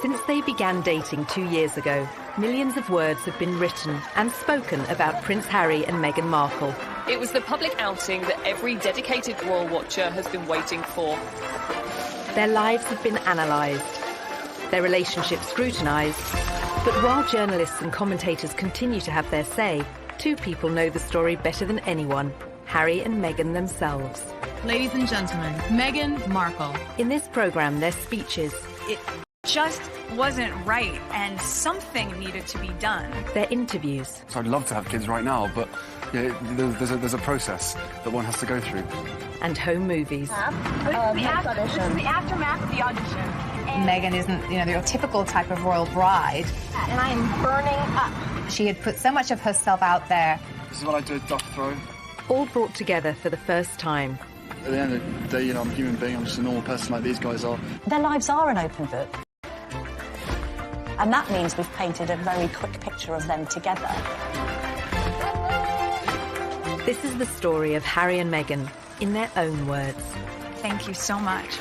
Since they began dating 2 years ago, millions of words have been written and spoken about Prince Harry and Meghan Markle. It was the public outing that every dedicated royal watcher has been waiting for. Their lives have been analysed, their relationship scrutinised. But while journalists and commentators continue to have their say, two people know the story better than anyone: Harry and Meghan themselves. Ladies and gentlemen, Meghan Markle. In this programme, their speeches, it just wasn't right, and something needed to be done. their interviews, So I'd love to have kids right now, but yeah, there's a process that one has to go through. and home movies. This is the aftermath of the audition. Meghan isn't, your typical type of royal bride. And I am burning up. She had put so much of herself out there. This is what I do, duck throw. All brought together for the first time. At the end of the day, I'm a human being. I'm just a normal person like these guys are. Their lives are an open book. And that means we've painted a very quick picture of them together. This is the story of Harry and Meghan, in their own words. Thank you so much.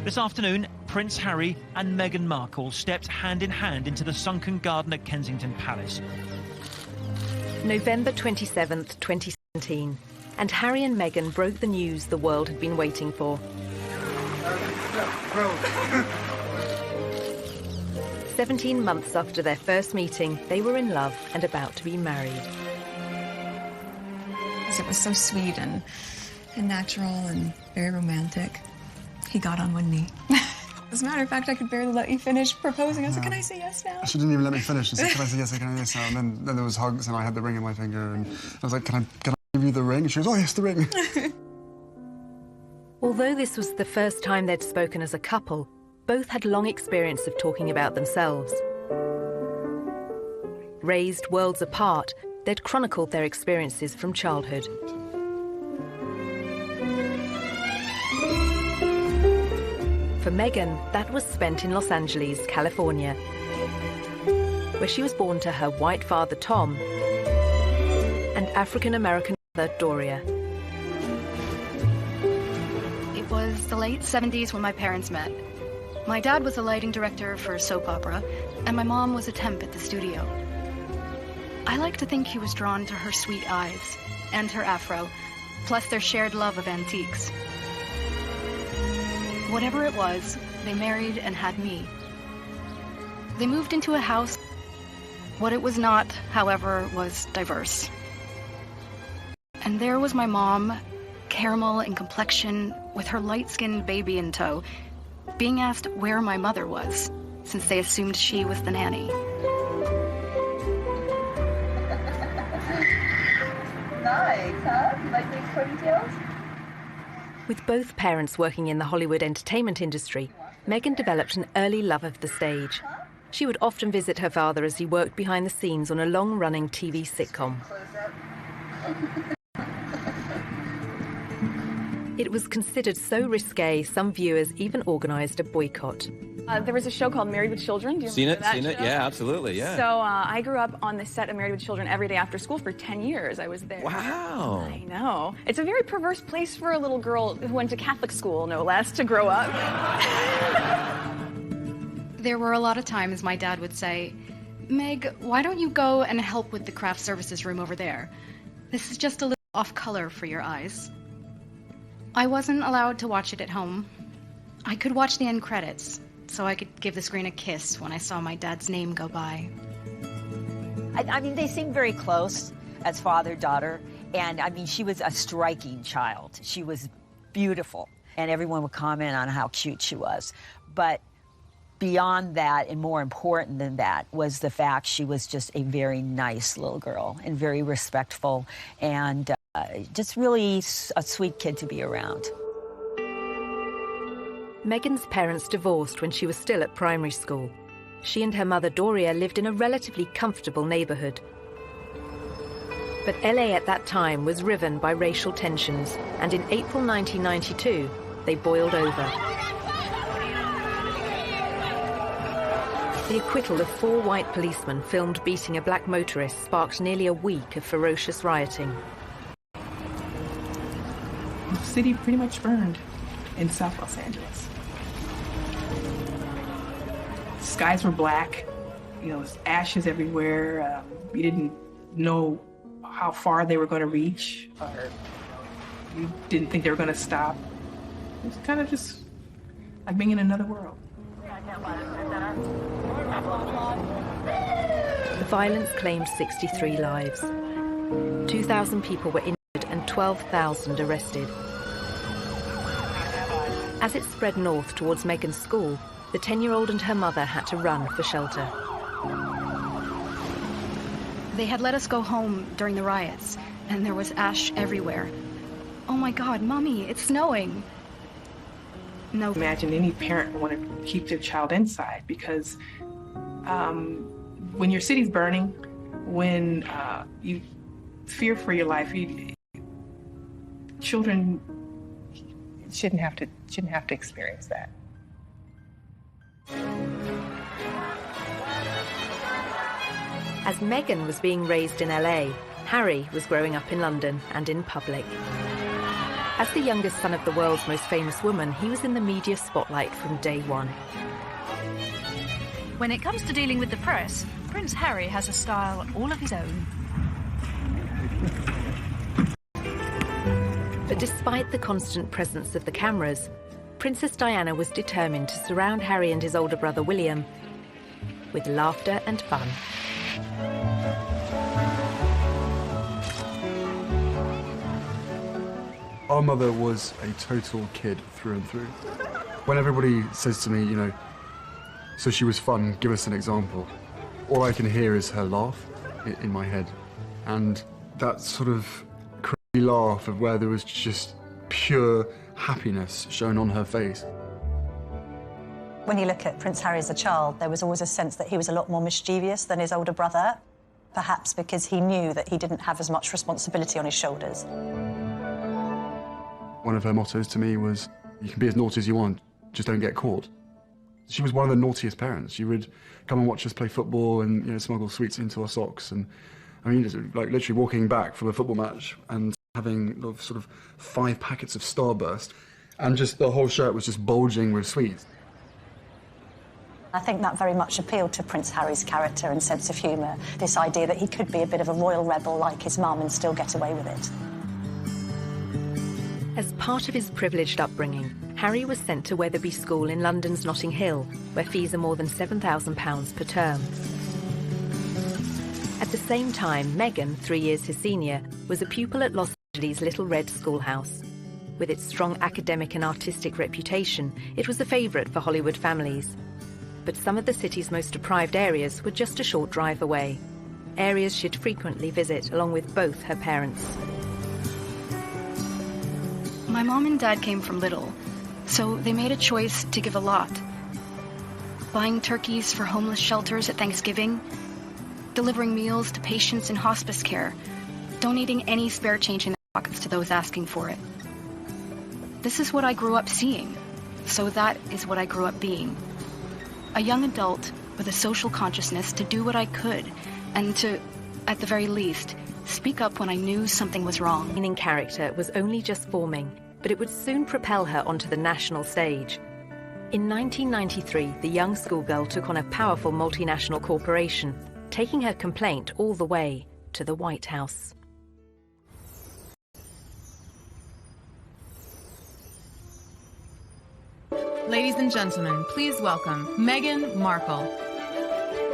This afternoon, Prince Harry and Meghan Markle stepped hand in hand into the sunken garden at Kensington Palace. November 27th, 2017, and Harry and Meghan broke the news the world had been waiting for. 17 months after their first meeting, they were in love and about to be married. It was so sweet and natural and very romantic. He got on one knee. As a matter of fact, I could barely let you finish proposing. I was like, can I say yes now? She didn't even let me finish. She said, can I say yes, can I say yes now? And then there was hugs, and I had the ring in my finger, and I was like, can I give you the ring? And she goes, oh, yes, the ring. Although this was the first time they'd spoken as a couple, both had long experience of talking about themselves. Raised worlds apart, they'd chronicled their experiences from childhood. For Meghan, that was spent in Los Angeles, California, where she was born to her white father, Tom, and African-American mother, Doria. It was the late 70s when my parents met. My dad was a lighting director for a soap opera, and my mom was a temp at the studio. I like to think he was drawn to her sweet eyes and her afro, plus their shared love of antiques. Whatever it was, they married and had me. They moved into a house. What it was not, however, was diverse. And there was my mom, caramel in complexion, with her light-skinned baby in tow, being asked where my mother was, since they assumed she was the nanny. Nice, huh? You like these ponytails? With both parents working in the Hollywood entertainment industry, Meghan developed an early love of the stage. She would often visit her father as he worked behind the scenes on a long-running TV sitcom. It was considered so risque, some viewers even organised a boycott. There was a show called Married with Children. Do you remember that Seen it, show? yeah, absolutely, yeah. So I grew up on the set of Married with Children every day after school for 10 years. I was there. Wow. I know. It's a very perverse place for a little girl who went to Catholic school, no less, to grow up. There were a lot of times my dad would say, Meg, why don't you go and help with the craft services room over there? This is just a little off-color for your eyes. I wasn't allowed to watch it at home. I could watch the end credits, so I could give the screen a kiss when I saw my dad's name go by. I mean, they seem very close as father-daughter. And, I mean, she was a striking child. She was beautiful. And everyone would comment on how cute she was. But beyond that, and more important than that, was the fact she was just a very nice little girl and very respectful and just really a sweet kid to be around. Meghan's parents divorced when she was still at primary school. She and her mother Doria lived in a relatively comfortable neighbourhood. But LA at that time was riven by racial tensions, and in April 1992, they boiled over. The acquittal of 4 white policemen filmed beating a black motorist sparked nearly a week of ferocious rioting. The city pretty much burned in South Los Angeles. Skies were black, ashes everywhere. You didn't know how far they were going to reach, or you didn't think they were going to stop. It was kind of just like being in another world. The violence claimed 63 lives. 2,000 people were injured and 12,000 arrested. As it spread north towards Meghan's school, the 10-year-old and her mother had to run for shelter. They had let us go home during the riots, and there was ash everywhere. Oh my God, Mommy, it's snowing. No. Imagine any parent would want to keep their child inside, because when your city's burning, when you fear for your life, children shouldn't have to experience that. As Meghan was being raised in LA, Harry was growing up in London and in public. As the youngest son of the world's most famous woman, he was in the media spotlight from day one. When it comes to dealing with the press, Prince Harry has a style all of his own. But despite the constant presence of the cameras, Princess Diana was determined to surround Harry and his older brother William with laughter and fun. Our mother was a total kid through and through. When everybody says to me, so she was fun, give us an example, all I can hear is her laugh in my head. And that sort of crazy laugh of where there was just pure happiness shown on her face. When you look at Prince Harry as a child, there was always a sense that he was a lot more mischievous than his older brother, perhaps because he knew that he didn't have as much responsibility on his shoulders. One of her mottos to me was, you can be as naughty as you want, just don't get caught. She was one of the naughtiest parents. She would come and watch us play football and smuggle sweets into our socks. And I mean, like literally walking back from a football match and having sort of 5 packets of Starburst, and just the whole shirt was just bulging with sweets. I think that very much appealed to Prince Harry's character and sense of humour, this idea that he could be a bit of a royal rebel like his mum and still get away with it. As part of his privileged upbringing, Harry was sent to Wetherby School in London's Notting Hill, where fees are more than £7,000 per term. At the same time, Meghan, 3 years his senior, was a pupil at Los Angeles' Little Red Schoolhouse. With its strong academic and artistic reputation, it was a favourite for Hollywood families. But some of the city's most deprived areas were just a short drive away, areas she'd frequently visit along with both her parents. My mom and dad came from little, so they made a choice to give a lot. Buying turkeys for homeless shelters at Thanksgiving, delivering meals to patients in hospice care, donating any spare change in their pockets to those asking for it. This is what I grew up seeing, so that is what I grew up being. A young adult with a social consciousness to do what I could, and to, at the very least, speak up when I knew something was wrong. In character was only just forming, but it would soon propel her onto the national stage. In 1993, the young schoolgirl took on a powerful multinational corporation, taking her complaint all the way to the White House. Ladies and gentlemen, please welcome Meghan Markle.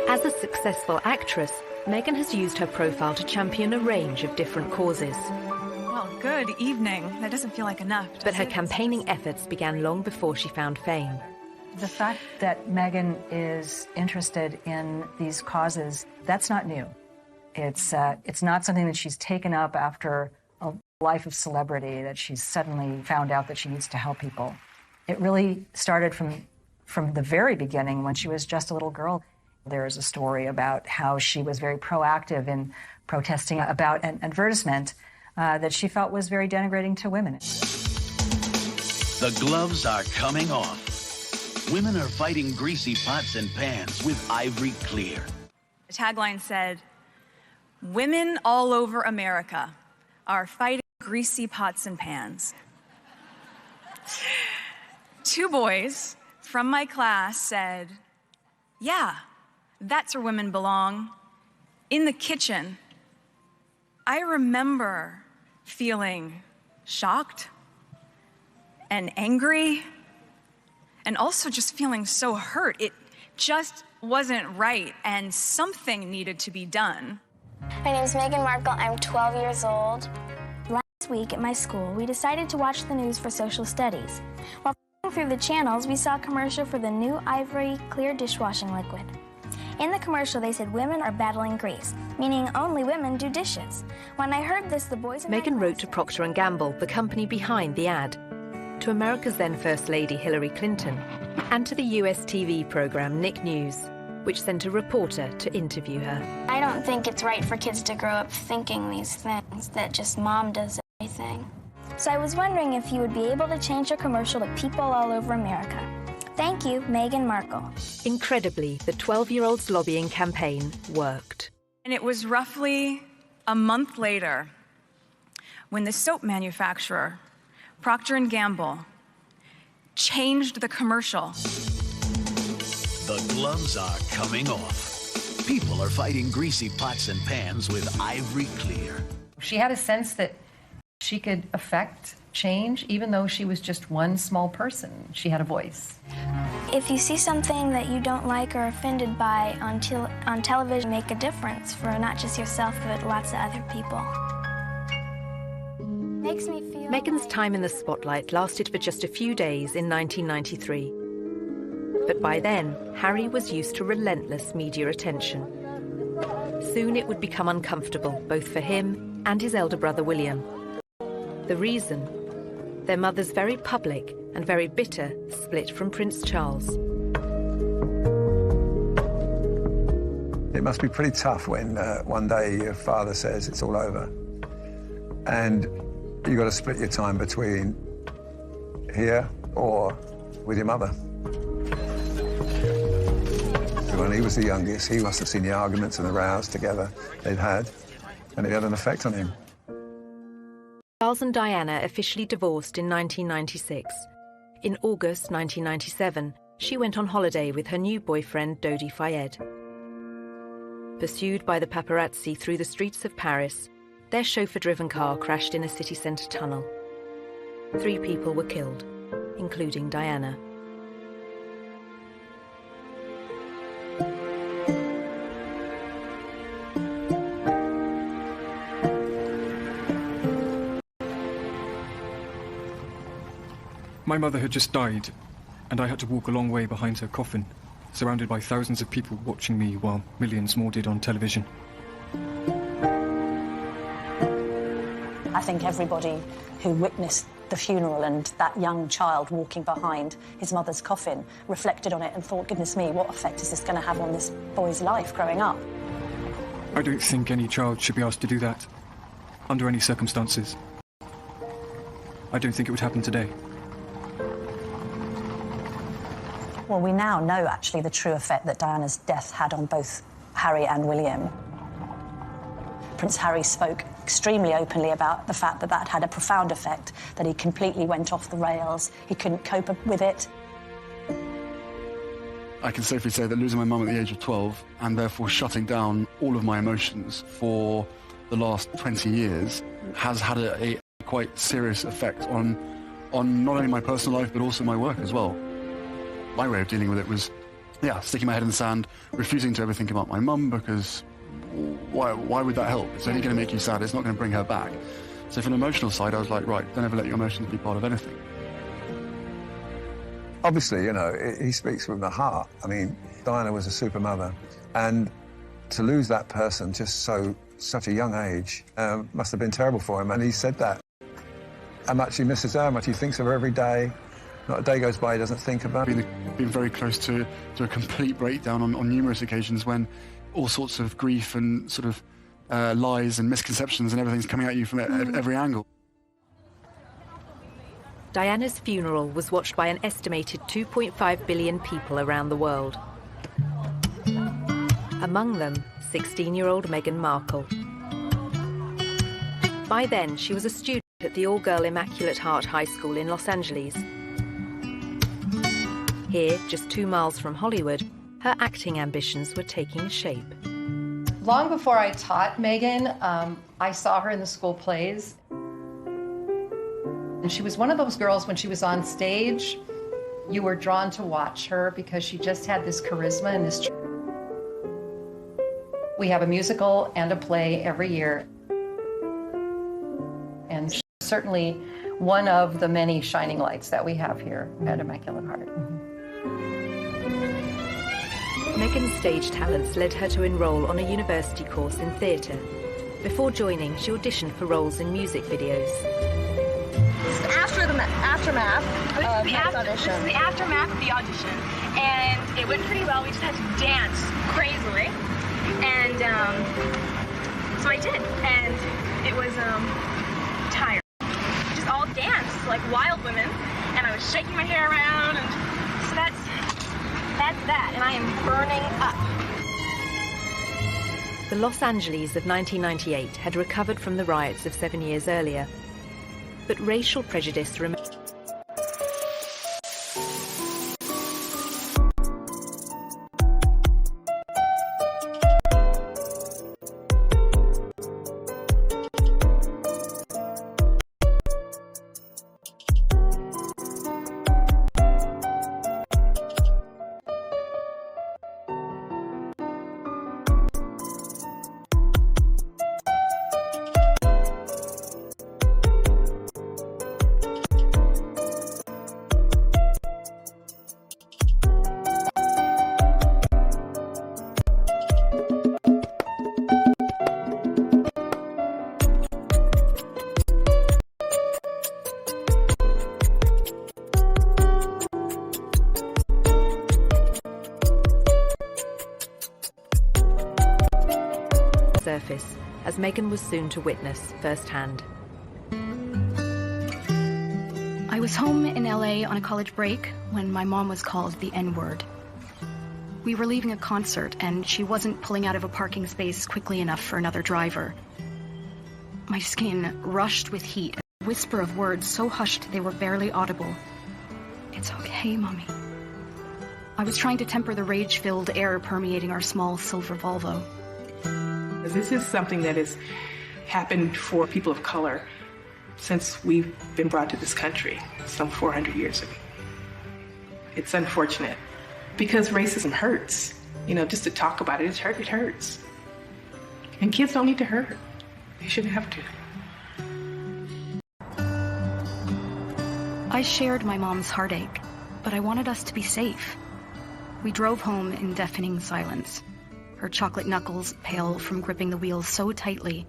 As a successful actress, Meghan has used her profile to champion a range of different causes. Well, good evening. That doesn't feel like enough, But her campaigning efforts began long before she found fame. The fact that Meghan is interested in these causes, that's not new. It's not something that she's taken up after a life of celebrity, that she's suddenly found out that she needs to help people. It really started from the very beginning when she was just a little girl. There is a story about how she was very proactive in protesting about an advertisement that she felt was very denigrating to women. The gloves are coming off. Women are fighting greasy pots and pans with Ivory Clear. The tagline said, "Women all over America are fighting greasy pots and pans 2 boys from my class said, "Yeah, that's where women belong, in the kitchen." I remember feeling shocked and angry and also just feeling so hurt. It just wasn't right, and something needed to be done. My name is Meghan Markle. I'm 12 years old. Last week at my school, we decided to watch the news for social studies. While flipping through the channels, we saw a commercial for the new Ivory Clear dishwashing liquid. In the commercial, they said women are battling grease, meaning only women do dishes. When I heard this, the boys in Meghan wrote to Procter & Gamble, the company behind the ad, to America's then First Lady Hillary Clinton, and to the US TV program Nick News, which sent a reporter to interview her. I don't think it's right for kids to grow up thinking these things, that just mom does everything. So I was wondering if you would be able to change your commercial to people all over America. Thank you, Meghan Markle. Incredibly, the 12-year-old's lobbying campaign worked. And it was roughly a month later when the soap manufacturer, Procter & Gamble, changed the commercial. The gloves are coming off. People are fighting greasy pots and pans with Ivory Clear. She had a sense that she could affect change, even though she was just one small person. She had a voice. If you see something that you don't like or are offended by on television, make a difference for not just yourself, but lots of other people. Makes me feel... Meghan's time in the spotlight lasted for just a few days in 1993. But by then, Harry was used to relentless media attention. Soon it would become uncomfortable, both for him and his elder brother William. The reason? Their mother's very public and very bitter split from Prince Charles. It must be pretty tough when one day your father says it's all over. And you've got to split your time between here or with your mother. When he was the youngest, he must have seen the arguments and the rows together they'd had, and it had an effect on him. Charles and Diana officially divorced in 1996. In August 1997, she went on holiday with her new boyfriend, Dodi Fayed. Pursued by the paparazzi through the streets of Paris, their chauffeur-driven car crashed in a city centre tunnel. 3 people were killed, including Diana. My mother had just died, and I had to walk a long way behind her coffin, surrounded by thousands of people watching me while millions more did on television. I think everybody who witnessed the funeral and that young child walking behind his mother's coffin reflected on it and thought, goodness me, what effect is this going to have on this boy's life growing up? I don't think any child should be asked to do that, under any circumstances. I don't think it would happen today. Well, we now know, actually, the true effect that Diana's death had on both Harry and William. Prince Harry spoke extremely openly about the fact that that had a profound effect, that he completely went off the rails, he couldn't cope with it. I can safely say that losing my mum at the age of 12 and therefore shutting down all of my emotions for the last 20 years has had a quite serious effect on not only my personal life but also my work as well. My way of dealing with it was, sticking my head in the sand, refusing to ever think about my mum, because why would that help? It's only going to make you sad, it's not going to bring her back. So from an emotional side, I was like, right, don't ever let your emotions be part of anything. Obviously, you know, he speaks from the heart. I mean, Diana was a super mother, and to lose that person such a young age must have been terrible for him, and he said that. How much he misses her, how much he thinks of her every day. Not a day goes by he doesn't think about it. Been very close to a complete breakdown on numerous occasions when all sorts of grief and sort of lies and misconceptions and everything's coming at you from every angle. Diana's funeral was watched by an estimated 2.5 billion people around the world. Among them, 16-year-old Meghan Markle. By then, she was a student at the all-girl Immaculate Heart High School in Los Angeles Here, just 2 miles from Hollywood, her acting ambitions were taking shape. Long before I taught Meghan, I saw her in the school plays. And she was one of those girls, when she was on stage, you were drawn to watch her because she just had this charisma and this. We have a musical and a play every year. And she's certainly one of the many shining lights that we have here at Immaculate Heart. Meghan's stage talents led her to enroll on a university course in theatre. Before joining, she auditioned for roles in music videos. After the aftermath of This is the aftermath of the audition, and it went pretty well. We just had to dance crazily, and so I did, and it was tired. Just all danced like wild women, and I was shaking my hair around, and so that's that, and I am burning up. The Los Angeles of 1998 had recovered from the riots of 7 years earlier, but racial prejudice remained. Surface, as Meghan was soon to witness firsthand. I was home in LA on a college break when my mom was called the N-word. We were leaving a concert and she wasn't pulling out of a parking space quickly enough for another driver. My skin rushed with heat, a whisper of words so hushed they were barely audible. "It's okay, Mommy." I was trying to temper the rage-filled air permeating our small silver Volvo. This is something that has happened for people of color since we've been brought to this country some 400 years ago. It's unfortunate because racism hurts. You know, just to talk about it, it hurts. And kids don't need to hurt. They shouldn't have to. I shared my mom's heartache, but I wanted us to be safe. We drove home in deafening silence, her chocolate knuckles pale from gripping the wheel so tightly.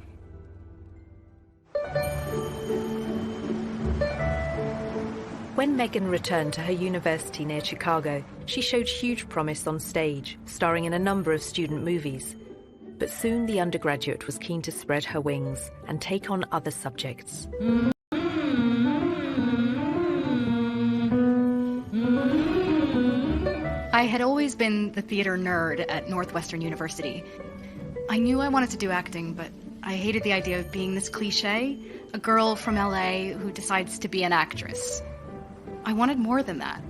When Meghan returned to her university near Chicago, she showed huge promise on stage, starring in a number of student movies. But soon the undergraduate was keen to spread her wings and take on other subjects. I had always been the theater nerd at Northwestern University. I knew I wanted to do acting, but I hated the idea of being this cliché, a girl from LA who decides to be an actress. I wanted more than that.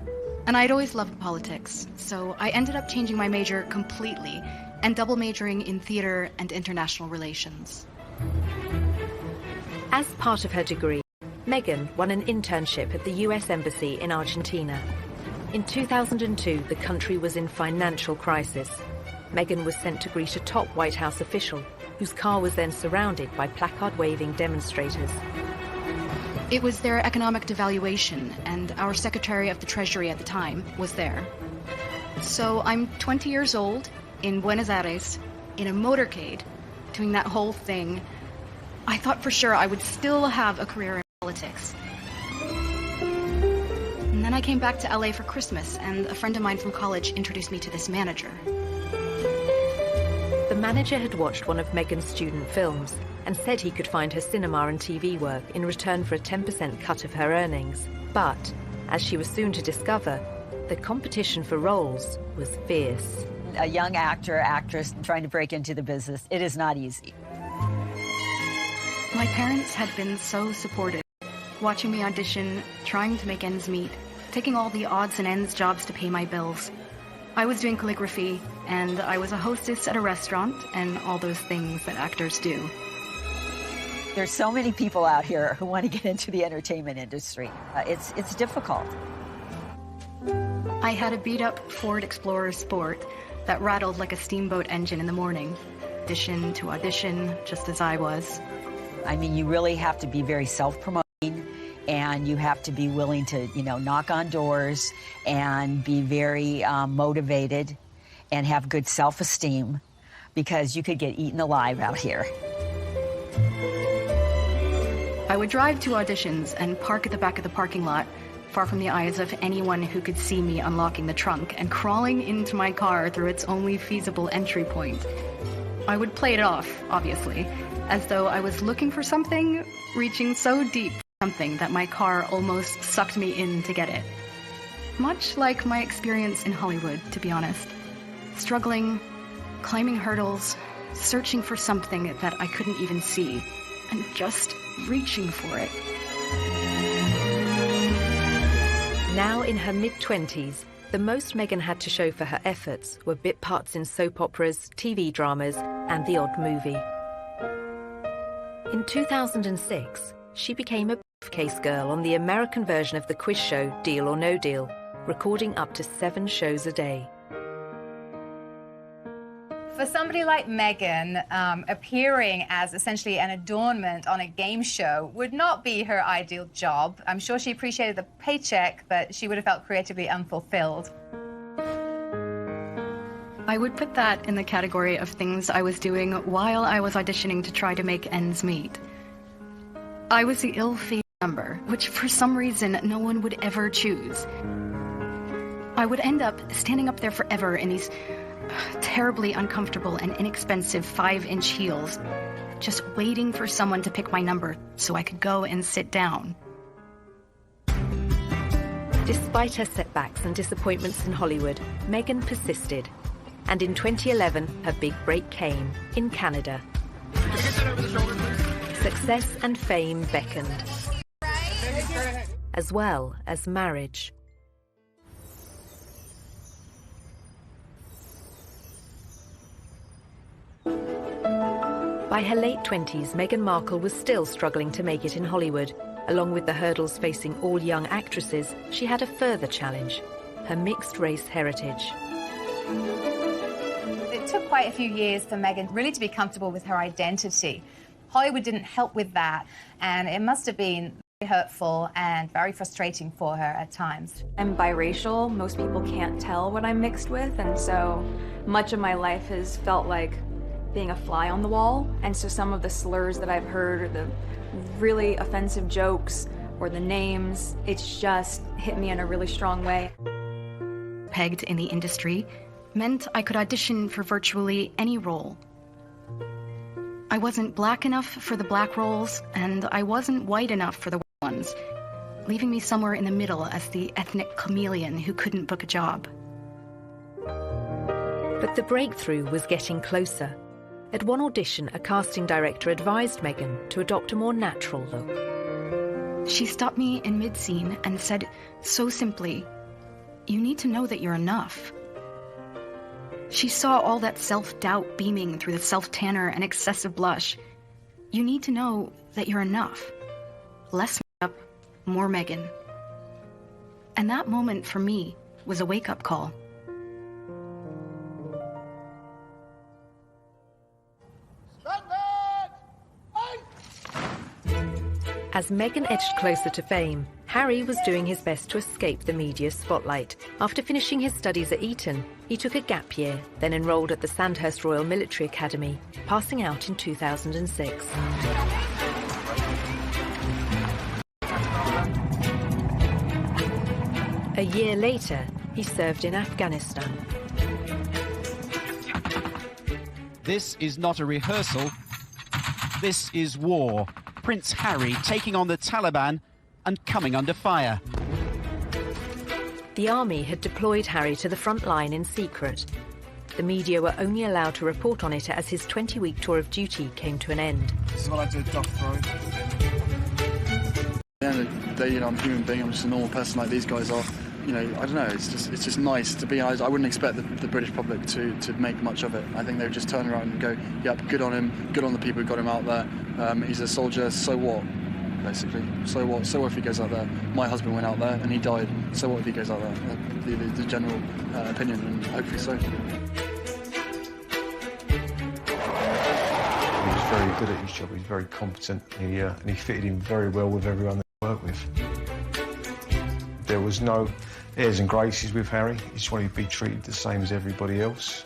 And I'd always loved politics, so I ended up changing my major completely and double majoring in theater and international relations. As part of her degree, Meghan won an internship at the US Embassy in Argentina. In 2002, the country was in financial crisis. Meghan was sent to greet a top White House official, whose car was then surrounded by placard-waving demonstrators. It was their economic devaluation, and our Secretary of the Treasury at the time was there. So I'm 20 years old, in Buenos Aires, in a motorcade, doing that whole thing. I thought for sure I would still have a career in politics. And then I came back to LA for Christmas, and a friend of mine from college introduced me to this manager. The manager had watched one of Meghan's student films and said he could find her cinema and TV work in return for a 10% cut of her earnings. But, as she was soon to discover, the competition for roles was fierce. A young actor, actress trying to break into the business, it is not easy. My parents had been so supportive, watching me audition, trying to make ends meet. taking all the odds and ends jobs to pay my bills. I was doing calligraphy, and I was a hostess at a restaurant, and all those things that actors do. There's so many people out here who want to get into the entertainment industry. It's difficult. I had a beat-up Ford Explorer Sport that rattled like a steamboat engine in the morning. Audition to audition, just as I was. I mean, you really have to be very self-promoting, and you have to be willing to, knock on doors and be very motivated and have good self-esteem, because you could get eaten alive out here. I would drive to auditions and park at the back of the parking lot, far from the eyes of anyone who could see me unlocking the trunk and crawling into my car through its only feasible entry point. I would play it off, obviously, as though I was looking for something, reaching so deep for something that my car almost sucked me in to get it. Much like my experience in Hollywood, to be honest. Struggling, climbing hurdles, searching for something that I couldn't even see, and just reaching for it. Now in her mid-20s, the most Meghan had to show for her efforts were bit parts in soap operas, TV dramas, and the odd movie. In 2006, she became a briefcase girl on the American version of the quiz show Deal or No Deal, recording up to 7 shows a day. For somebody like Meghan, appearing as essentially an adornment on a game show would not be her ideal job. I'm sure she appreciated the paycheck, but she would have felt creatively unfulfilled. I would put that in the category of things I was doing while I was auditioning to try to make ends meet. I was the ill-fated number, which for some reason no one would ever choose. I would end up standing up there forever in these terribly uncomfortable and inexpensive 5-inch heels, just waiting for someone to pick my number so I could go and sit down. Despite her setbacks and disappointments in Hollywood, Meghan persisted. And in 2011, her big break came in Canada. Success and fame beckoned, as well as marriage. By her late 20s, Meghan Markle was still struggling to make it in Hollywood. Along with the hurdles facing all young actresses, she had a further challenge: her mixed-race heritage. It took quite a few years for Meghan really to be comfortable with her identity. Hollywood didn't help with that, and it must have been very hurtful and very frustrating for her at times. I'm biracial. Most people can't tell what I'm mixed with, and so much of my life has felt like being a fly on the wall. And so some of the slurs that I've heard, or the really offensive jokes, or the names, it's just hit me in a really strong way. Pegged in the industry meant I could audition for virtually any role. I wasn't black enough for the black roles, and I wasn't white enough for the white ones, leaving me somewhere in the middle as the ethnic chameleon who couldn't book a job. But the breakthrough was getting closer. At one audition, a casting director advised Meghan to adopt a more natural look. She stopped me in mid-scene and said so simply, "You need to know that you're enough." She saw all that self-doubt beaming through the self-tanner and excessive blush. You need to know that you're enough. Less makeup, more Meghan. And that moment for me was a wake-up call. As Meghan edged closer to fame, Harry was doing his best to escape the media spotlight. After finishing his studies at Eton, he took a gap year, then enrolled at the Sandhurst Royal Military Academy, passing out in 2006. A year later, he served in Afghanistan. This is not a rehearsal. This is war. Prince Harry taking on the Taliban and coming under fire. The army had deployed Harry to the front line in secret. The media were only allowed to report on it as his 20-week tour of duty came to an end. This is what I did, duck throw. At the end of the day, I'm a human being. I'm just a normal person like these guys are. I don't know. It's just nice to be. I wouldn't expect the British public to make much of it. I think they would just turn around and go, "Yep, good on him. Good on the people who got him out there. He's a soldier. So what? Basically, so what? So what if he goes out there? My husband went out there and he died. So what if he goes out there?" The general opinion, and hopefully so. He was very good at his job. He was very competent. And he fitted in very well with everyone that he worked with. There was no airs and graces with Harry. He just wanted to be treated the same as everybody else,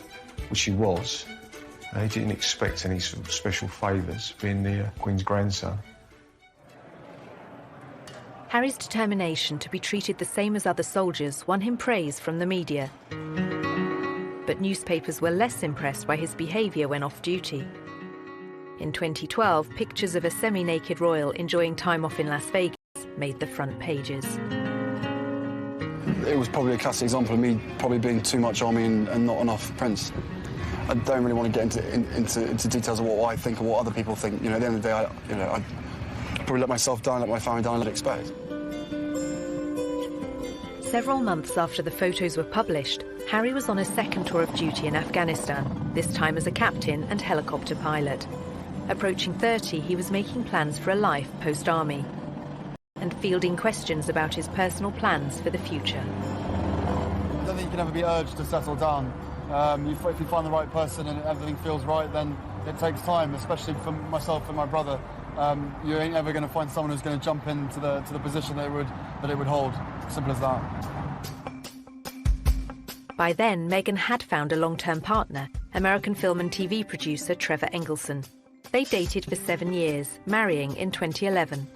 which he was. He didn't expect any sort of special favours, being the Queen's grandson. Harry's determination to be treated the same as other soldiers won him praise from the media. But newspapers were less impressed by his behaviour when off duty. In 2012, pictures of a semi-naked royal enjoying time off in Las Vegas made the front pages. It was probably a classic example of me probably being too much army and not enough Prince. I don't really want to get into details of what I think or what other people think. At the end of the day, I probably let myself down, let my family down, and let expect. Several months after the photos were published, Harry was on a second tour of duty in Afghanistan, this time as a captain and helicopter pilot. Approaching 30, he was making plans for a life post-army and fielding questions about his personal plans for the future. I don't think you can ever be urged to settle down. If you find the right person and everything feels right, then it takes time, especially for myself and my brother. You ain't ever going to find someone who's going to jump into the position that it would hold. Simple as that. By then, Meghan had found a long-term partner, American film and TV producer Trevor Engelson. They dated for 7 years, marrying in 2011.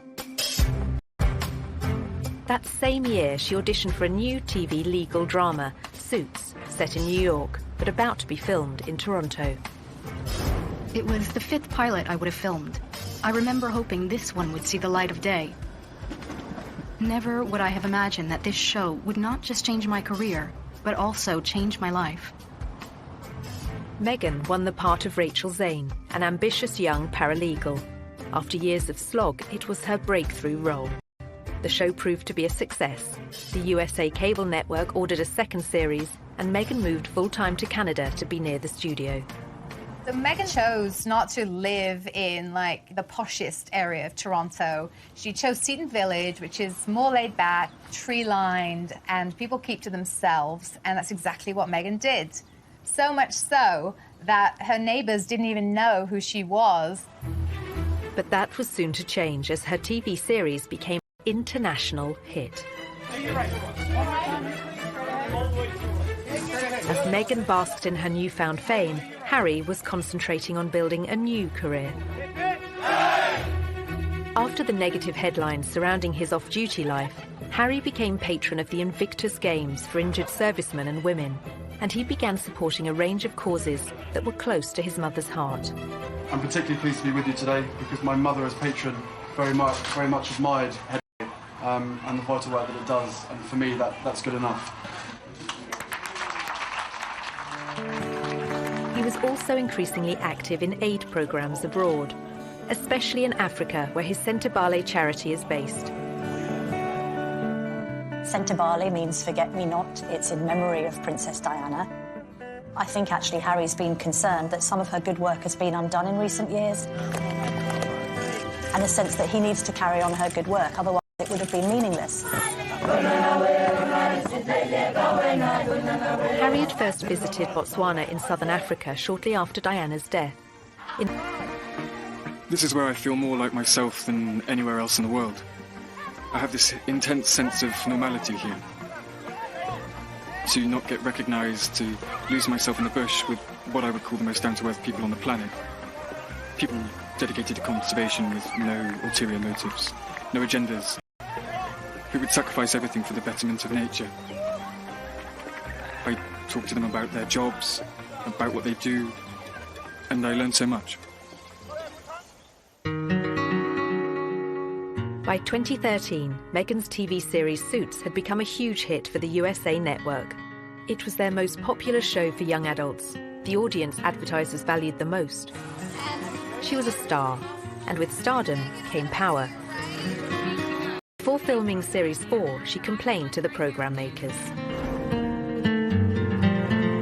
That same year, she auditioned for a new TV legal drama, Suits, set in New York, but about to be filmed in Toronto. It was the 5th pilot I would have filmed. I remember hoping this one would see the light of day. Never would I have imagined that this show would not just change my career, but also change my life. Meghan won the part of Rachel Zane, an ambitious young paralegal. After years of slog, it was her breakthrough role. The show proved to be a success. The USA cable network ordered a second series, and Meghan moved full-time to Canada to be near the studio. So Meghan chose not to live in, the poshest area of Toronto. She chose Seton Village, which is more laid back, tree-lined, and people keep to themselves, and that's exactly what Meghan did. So much so that her neighbours didn't even know who she was. But that was soon to change as her TV series became an international hit. As Meghan basked in her newfound fame, Harry was concentrating on building a new career. After the negative headlines surrounding his off-duty life, Harry became patron of the Invictus Games for injured servicemen and women, and he began supporting a range of causes that were close to his mother's heart. I'm particularly pleased to be with you today because my mother as patron very much admired Head and the vital work that it does, and for me that's good enough. He was also increasingly active in aid programs abroad, especially in Africa, where his Sentebale charity is based. Sentebale means forget-me-not. It's in memory of Princess Diana. I think actually Harry's been concerned that some of her good work has been undone in recent years, and a sense that he needs to carry on her good work, otherwise it would have been meaningless. Harry had first visited Botswana in southern Africa shortly after Diana's death. This is where I feel more like myself than anywhere else in the world. I have this intense sense of normality here. To not get recognised, to lose myself in the bush with what I would call the most down-to-earth people on the planet. People dedicated to conservation with no ulterior motives, no agendas, who would sacrifice everything for the betterment of nature. I talk to them about their jobs, about what they do, and I learn so much. By 2013, Meghan's TV series Suits had become a huge hit for the USA network. It was their most popular show for young adults, the audience advertisers valued the most. She was a star, and with stardom came power. Before filming Series 4, she complained to the programme makers.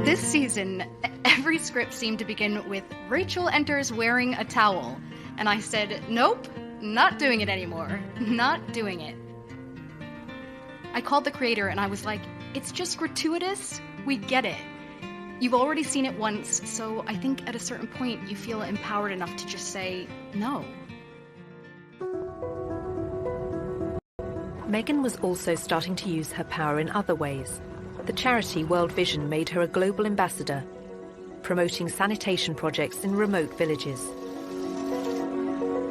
This season, every script seemed to begin with Rachel enters wearing a towel. And I said, nope, not doing it anymore. Not doing it. I called the creator and I was like, it's just gratuitous. We get it. You've already seen it once, so I think at a certain point you feel empowered enough to just say no. Meghan was also starting to use her power in other ways. The charity World Vision made her a global ambassador, promoting sanitation projects in remote villages.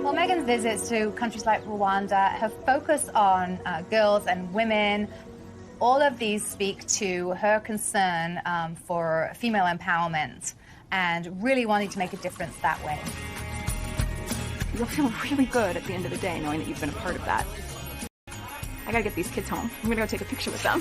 Well, Meghan's visits to countries like Rwanda have focused on girls and women. All of these speak to her concern for female empowerment and really wanting to make a difference that way. You'll feel really good at the end of the day knowing that you've been a part of that. I gotta get these kids home. I'm gonna go take a picture with them.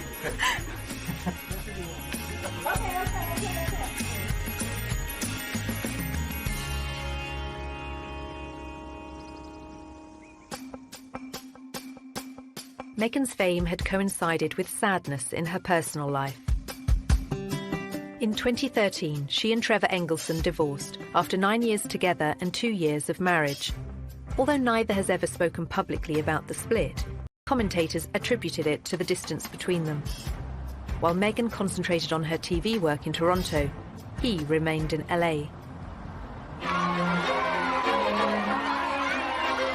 Meghan's fame had coincided with sadness in her personal life. In 2013, she and Trevor Engelson divorced after 9 years together and 2 years of marriage. Although neither has ever spoken publicly about the split, commentators attributed it to the distance between them. While Meghan concentrated on her TV work in Toronto, he remained in LA.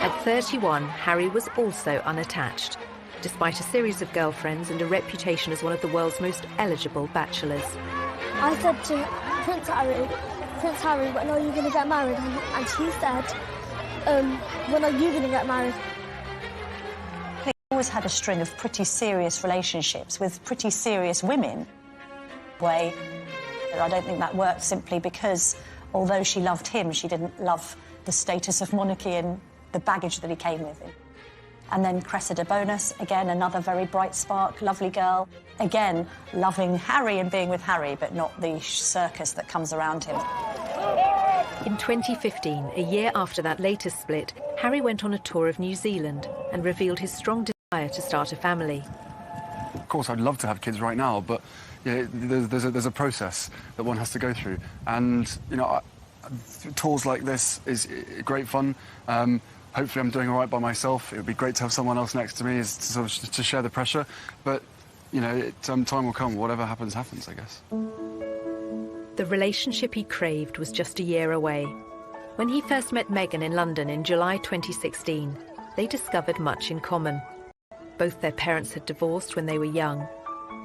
At 31, Harry was also unattached, despite a series of girlfriends and a reputation as one of the world's most eligible bachelors. I said to Prince Harry, when are you going to get married? And he said, when are you going to get married? He always had a string of pretty serious relationships with pretty serious women. I don't think that worked simply because, although she loved him, she didn't love the status of monarchy and the baggage that he came with him. And then Cressida Bonus, again, another very bright spark, lovely girl. Again, loving Harry and being with Harry, but not the circus that comes around him. In 2015, a year after that latest split, Harry went on a tour of New Zealand and revealed his strong desire to start a family. Of course, I'd love to have kids right now, but you know, there's a process that one has to go through. And, you know, tours like this is great fun. Hopefully I'm doing all right by myself. It would be great to have someone else next to me to sort of to share the pressure. But, you know, time will come. Whatever happens, happens, I guess. The relationship he craved was just a year away. When he first met Meghan in London in July 2016, they discovered much in common. Both their parents had divorced when they were young.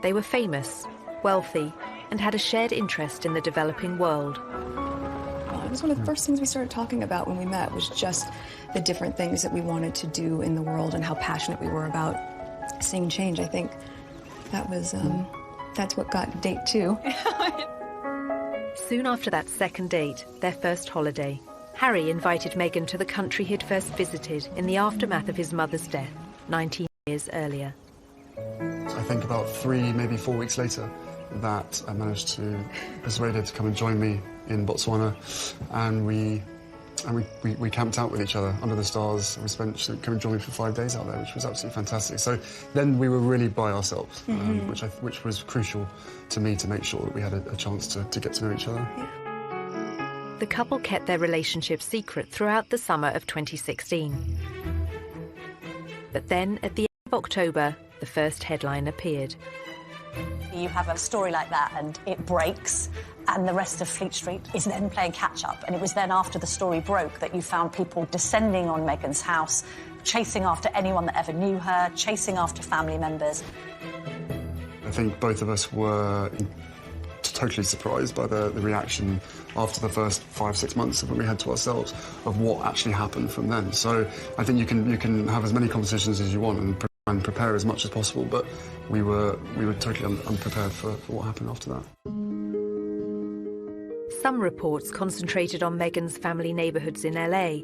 They were famous, wealthy, and had a shared interest in the developing world. It was one of the first things we started talking about when we met, was just the different things that we wanted to do in the world and how passionate we were about seeing change. I think that was, that's what got date 2. Soon after that second date, their first holiday, Harry invited Meghan to the country he'd first visited in the aftermath of his mother's death, 19 years earlier. I think about 3, maybe 4 weeks later, that I managed to persuade her to come and join me in Botswana, and we camped out with each other under the stars. We spent, she came and joined me for 5 days out there, which was absolutely fantastic. So then we were really by ourselves, which was crucial to me to make sure that we had a chance to get to know each other. The couple kept their relationship secret throughout the summer of 2016. But then, at the end of October, the first headline appeared. You have a story like that and it breaks, and the rest of Fleet Street is then playing catch-up. And it was then after the story broke that you found people descending on Meghan's house, chasing after anyone that ever knew her, chasing after family members. I think both of us were totally surprised by the reaction after the first 5-6 months of what we had to ourselves of what actually happened from then. So I think you can have as many conversations as you want and prepare as much as possible, but we were totally unprepared for what happened after that. Some reports concentrated on Meghan's family neighbourhoods in LA.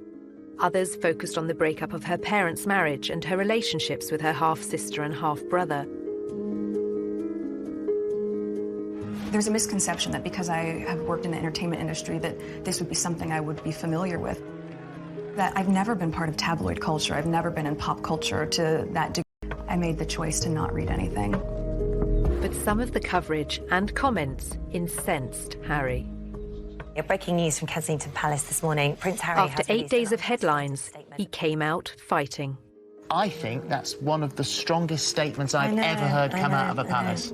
Others focused on the breakup of her parents' marriage and her relationships with her half-sister and half-brother. There's a misconception that because I have worked in the entertainment industry that this would be something I would be familiar with. That I've never been part of tabloid culture. I've never been in pop culture to that degree. I made the choice to not read anything. But some of the coverage and comments incensed Harry. Breaking news from Kensington Palace this morning. Prince Harry After 8 days of headlines, he came out fighting. I think that's one of the strongest statements I've ever heard come out of a palace.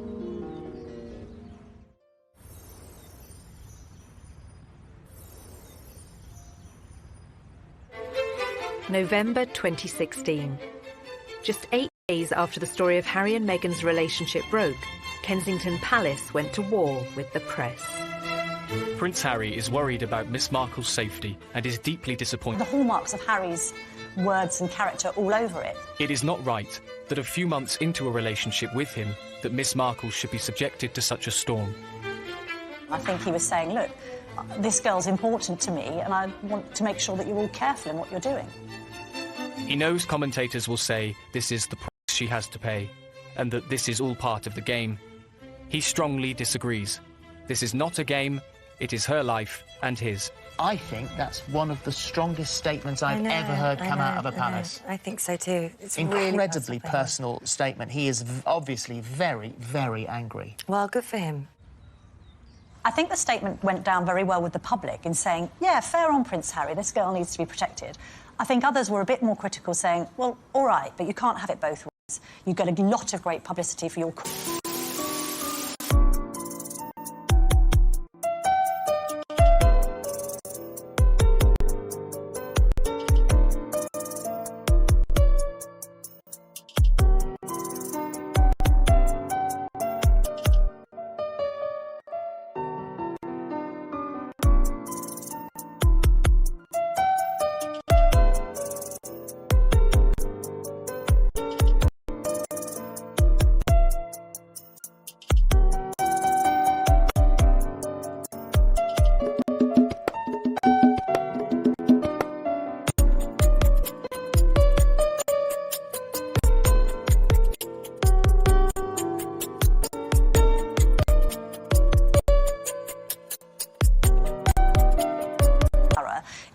November 2016. Just 8 days after the story of Harry and Meghan's relationship broke, Kensington Palace went to war with the press. Prince Harry is worried about Miss Markle's safety and is deeply disappointed. The hallmarks of Harry's words and character all over it. It is not right that a few months into a relationship with him that Miss Markle should be subjected to such a storm. I think he was saying, look, this girl's important to me and I want to make sure that you're all careful in what you're doing. He knows commentators will say this is the price she has to pay and that this is all part of the game. He strongly disagrees. This is not a game, it is her life and his. I think that's one of the strongest statements I've ever heard come out of a palace. I think so too. It's incredibly personal statement. He is obviously very, very angry. Well, good for him. I think the statement went down very well with the public in saying, yeah, fair on Prince Harry, this girl needs to be protected. I think others were a bit more critical, saying, well, all right, but you can't have it both ways. You get a lot of great publicity for your...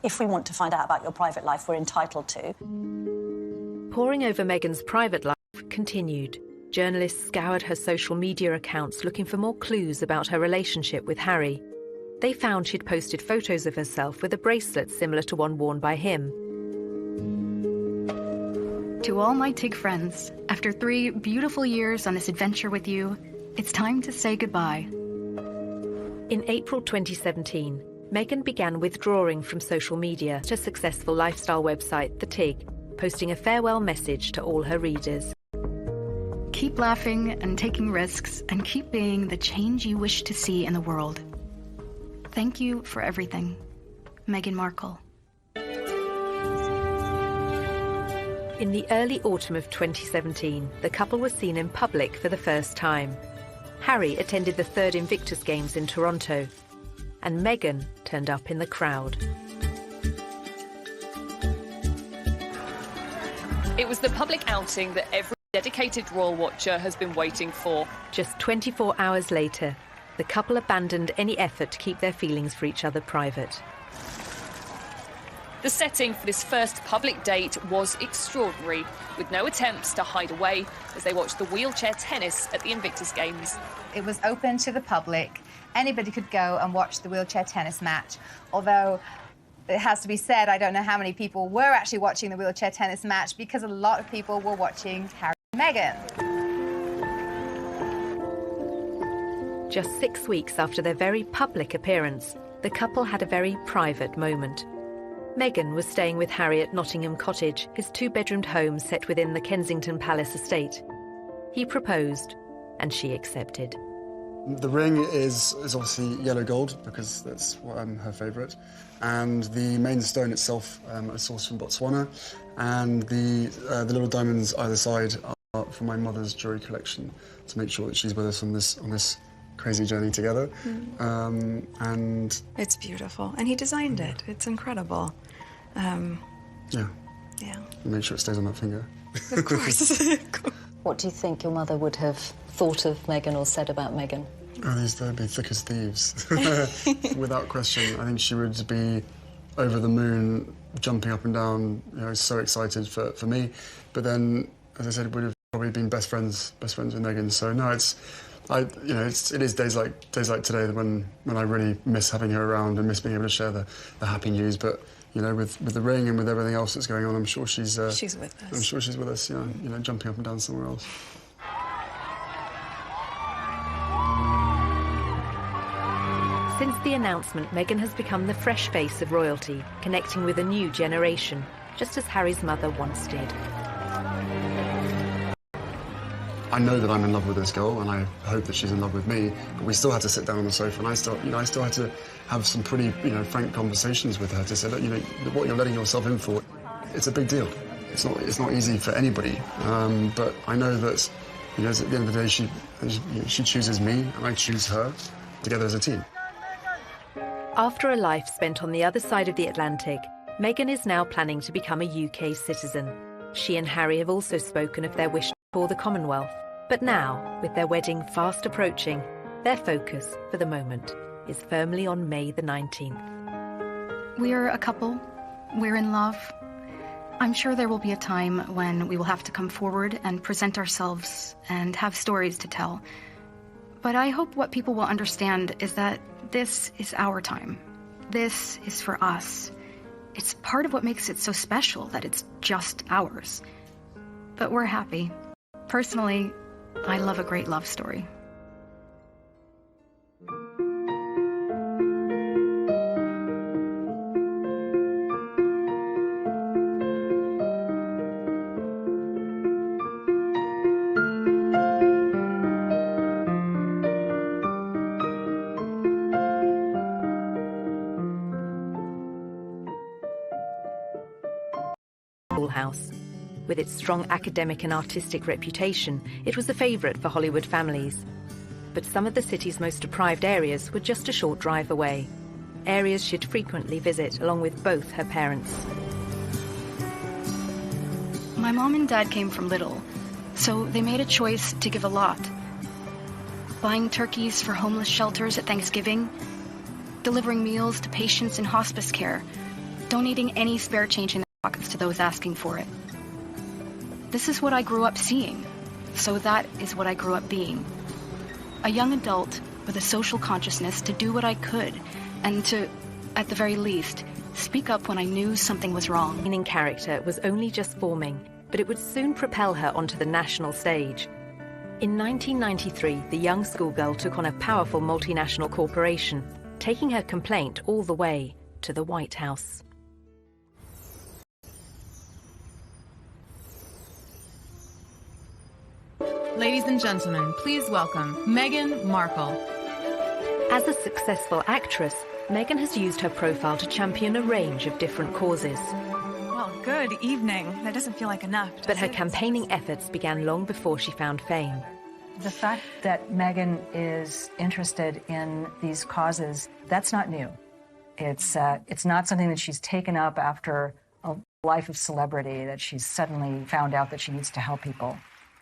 If we want to find out about your private life, we're entitled to. Poring over Meghan's private life continued. Journalists scoured her social media accounts looking for more clues about her relationship with Harry. They found she'd posted photos of herself with a bracelet similar to one worn by him. To all my TIG friends, after 3 beautiful years on this adventure with you, it's time to say goodbye. In April 2017, Meghan began withdrawing from social media to successful lifestyle website The TIG, posting a farewell message to all her readers. Keep laughing and taking risks, and keep being the change you wish to see in the world. Thank you for everything, Meghan Markle. In the early autumn of 2017, the couple was seen in public for the first time. Harry attended the 3rd Invictus Games in Toronto, and Meghan turned up in the crowd. It was the public outing that every dedicated royal watcher has been waiting for. Just 24 hours later, the couple abandoned any effort to keep their feelings for each other private. The setting for this first public date was extraordinary, with no attempts to hide away as they watched the wheelchair tennis at the Invictus Games. It was open to the public. Anybody could go and watch the wheelchair tennis match, although it has to be said, I don't know how many people were actually watching the wheelchair tennis match because a lot of people were watching Harry and Meghan. Just 6 weeks after their very public appearance, the couple had a very private moment. Meghan was staying with Harry at Nottingham Cottage, his 2-bedroomed home set within the Kensington Palace estate. He proposed, and she accepted. The ring is obviously yellow gold, because that's her favourite. And the main stone itself is sourced from Botswana. And the little diamonds either side are from my mother's jewellery collection to make sure that she's with us on this crazy journey together. And it's beautiful. And he designed it. It's incredible. Yeah. Make sure it stays on that finger. Of course. What do you think your mother would have thought of Meghan or said about Meghan? Oh, they'd be thick as thieves. Without question. I think she would be over the moon, jumping up and down, so excited for me. But then, as I said, would have probably been best friends with Meghan. So no, it is days like today when I really miss having her around and miss being able to share the happy news. But with the ring and with everything else that's going on, I'm sure she's with us. I'm sure she's with us. Jumping up and down somewhere else. Since the announcement, Meghan has become the fresh face of royalty, connecting with a new generation, just as Harry's mother once did. I know that I'm in love with this girl, and I hope that she's in love with me. But we still had to sit down on the sofa, and I still had to have some pretty, frank conversations with her to say, look, what you're letting yourself in for, it's a big deal. It's not easy for anybody. But I know that, at the end of the day, she chooses me, and I choose her, together as a team. After a life spent on the other side of the Atlantic, Meghan is now planning to become a UK citizen. She and Harry have also spoken of their wish to tour the Commonwealth. But now, with their wedding fast approaching, their focus, for the moment, is firmly on May the 19th. We're a couple. We're in love. I'm sure there will be a time when we will have to come forward and present ourselves and have stories to tell. But I hope what people will understand is that this is our time. This is for us. It's part of what makes it so special that it's just ours. But we're happy. Personally, I love a great love story. House. With its strong academic and artistic reputation, it was a favourite for Hollywood families. But some of the city's most deprived areas were just a short drive away. Areas she'd frequently visit along with both her parents. My mom and dad came from little, so they made a choice to give a lot. Buying turkeys for homeless shelters at Thanksgiving, delivering meals to patients in hospice care, donating any spare change in their pockets to those asking for it. This is what I grew up seeing, so that is what I grew up being. A young adult with a social consciousness to do what I could, and to, at the very least, speak up when I knew something was wrong. In character was only just forming, but it would soon propel her onto the national stage. In 1993, the young schoolgirl took on a powerful multinational corporation, taking her complaint all the way to the White House. Ladies and gentlemen, please welcome Meghan Markle. As a successful actress, Meghan has used her profile to champion a range of different causes. Well, good evening. That doesn't feel like enough. But her campaigning efforts began long before she found fame. The fact that Meghan is interested in these causes, that's not new. It's not something that she's taken up after a life of celebrity, that she's suddenly found out that she needs to help people.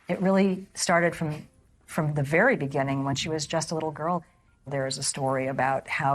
It really started from the very beginning when she was just a little girl. There is a story about how